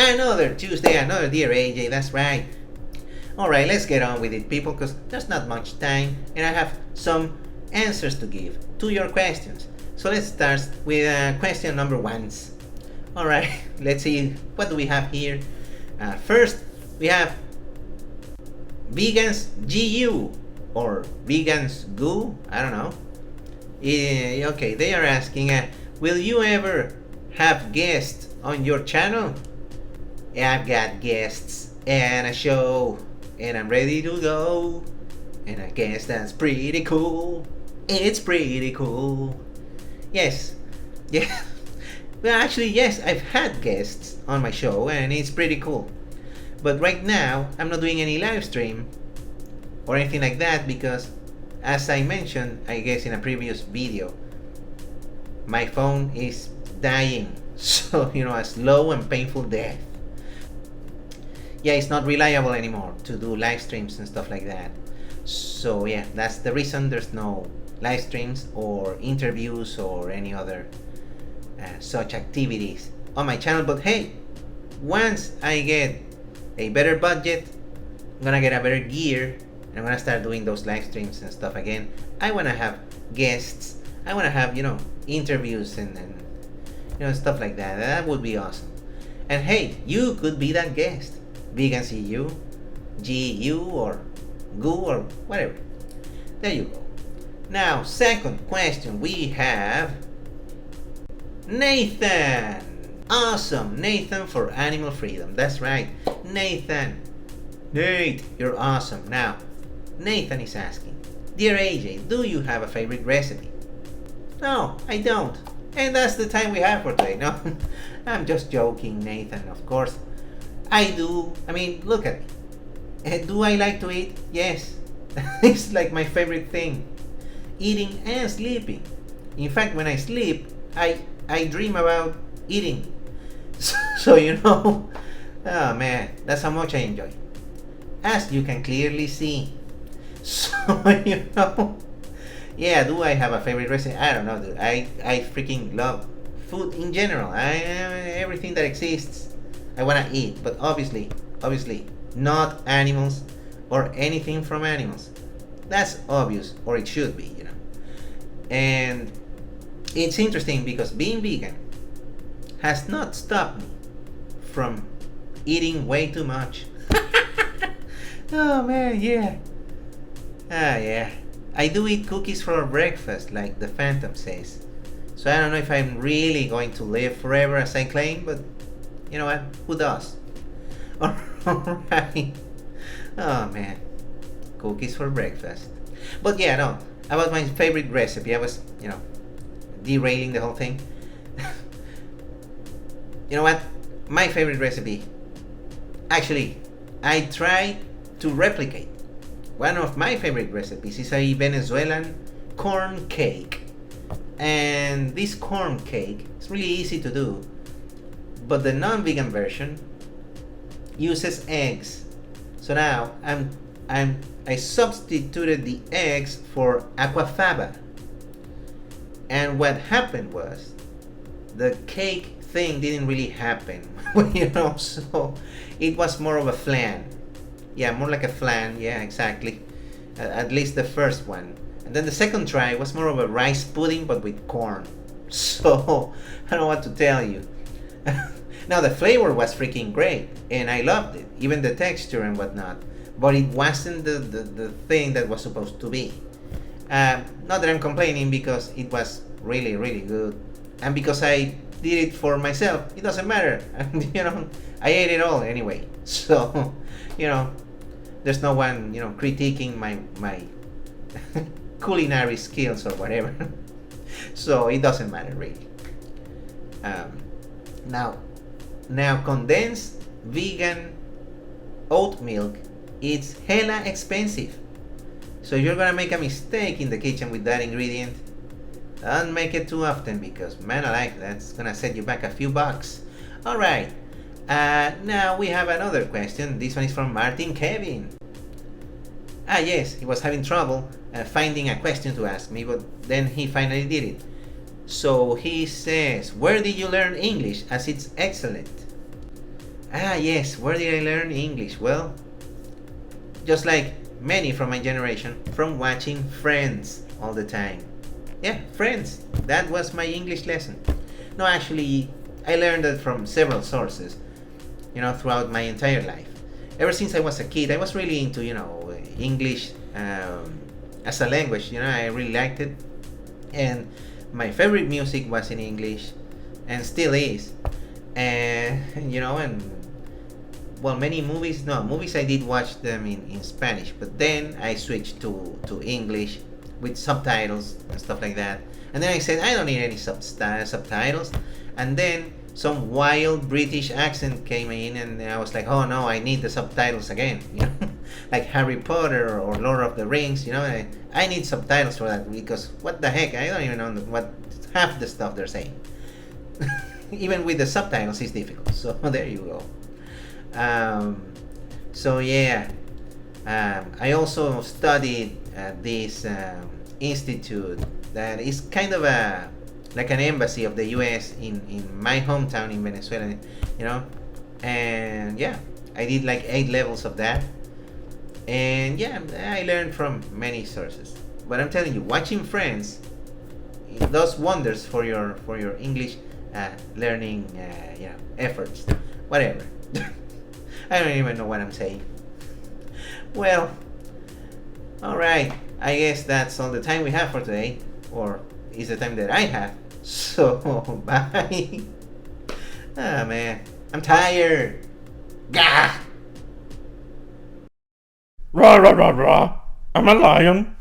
Another Tuesday, another Dear AJ, that's right. Alright, let's get on with it, people, because there's not much time and I have some answers to give to your questions. So let's start with question number 1. Alright, let's see what do we have here. First, we have Vegans GU or Vegans Goo, I don't know. Okay, they are asking, will you ever have guests on your channel? I've got guests and a show and I'm ready to go, and I guess that's pretty cool. It's pretty cool. Yes. Yeah. Well, actually, yes, I've had guests on my show and it's pretty cool. But right now, I'm not doing any live stream or anything like that because, as I mentioned, I guess in a previous video, my phone is dying. So, a slow and painful death. Yeah, it's not reliable anymore to do live streams and stuff like that. So yeah, that's the reason there's no live streams or interviews or any other such activities on my channel. But hey, once I get a better budget, I'm gonna get a better gear, and I'm gonna start doing those live streams and stuff again. I wanna have guests. I wanna have interviews and stuff like that. That would be awesome. And hey, you could be that guest. Vegan CU, GU, or GU, or whatever. There you go. Now, second question, we have Nathan. Awesome, Nathan for Animal Freedom. That's right, Nathan. Nate, you're awesome. Now, Nathan is asking, Dear AJ, do you have a favorite recipe? No, I don't. And that's the time we have for today. No, I'm just joking, Nathan, of course. I do. I mean, look at me. Do I like to eat? Yes. It's like my favorite thing. Eating and sleeping. In fact, when I sleep, I dream about eating. So oh man, that's how much I enjoy. As you can clearly see. So, yeah, do I have a favorite recipe? I don't know, dude. I freaking love food in general. Everything that exists, I want to eat, but obviously, not animals or anything from animals. That's obvious, or it should be, And it's interesting because being vegan has not stopped me from eating way too much. Oh man, yeah. Yeah. I do eat cookies for breakfast, like the Phantom says. So I don't know if I'm really going to live forever as I claim, but you know what? Who does? Alright. Oh man. Cookies for breakfast. But yeah, no. About my favorite recipe. I was, derailing the whole thing. You know what? My favorite recipe. Actually, I tried to replicate. One of my favorite recipes is a Venezuelan corn cake. And this corn cake is really easy to do. But the non-vegan version uses eggs. So now I substituted the eggs for aquafaba. And what happened was the cake thing didn't really happen. So it was more of a flan. Yeah, more like a flan. Yeah, exactly. At least the first one. And then the second try was more of a rice pudding but with corn. So I don't know what to tell you. Now the flavor was freaking great and I loved it, even the texture and whatnot, but it wasn't the thing that was supposed to be. Not that I'm complaining because it was really, really good, and because I did it for myself, it doesn't matter. I ate it all anyway. So, there's no one, critiquing my culinary skills or whatever. So it doesn't matter really. Now condensed vegan oat milk, it's hella expensive. So if you're gonna make a mistake in the kitchen with that ingredient, don't make it too often because man alive, that's gonna set you back a few bucks. Alright, now we have another question. This one is from Martin Kevin. Yes, he was having trouble finding a question to ask me, but then he finally did it. So he says, where did you learn English, as it's excellent? Ah, yes, where did I learn English? Well, just like many from my generation, from watching Friends all the time. Yeah, Friends. That was my English lesson. No, actually, I learned it from several sources, throughout my entire life. Ever since I was a kid, I was really into, English as a language. I really liked it. And my favorite music was in English and still is. And, and well, many movies, no, movies I did watch them in Spanish, but then I switched to English with subtitles and stuff like that. And then I said, I don't need any subtitles. And then some wild British accent came in, and I was like, oh no, I need the subtitles again. Like Harry Potter or Lord of the Rings. I need subtitles for that because what the heck, I don't even know what half the stuff they're saying. Even with the subtitles, it's difficult. So there you go. So yeah, I also studied at this institute that is kind of like an embassy of the U.S. in my hometown in Venezuela, and yeah, I did like 8 levels of that, and yeah, I learned from many sources. But I'm telling you, watching Friends, it does wonders for your English learning, efforts. Whatever. I don't even know what I'm saying. Well, alright. I guess that's all the time we have for today. Or is the time that I have. So, bye. Ah, man. I'm tired. Gah! Rah, rah, rah, rah. I'm a lion.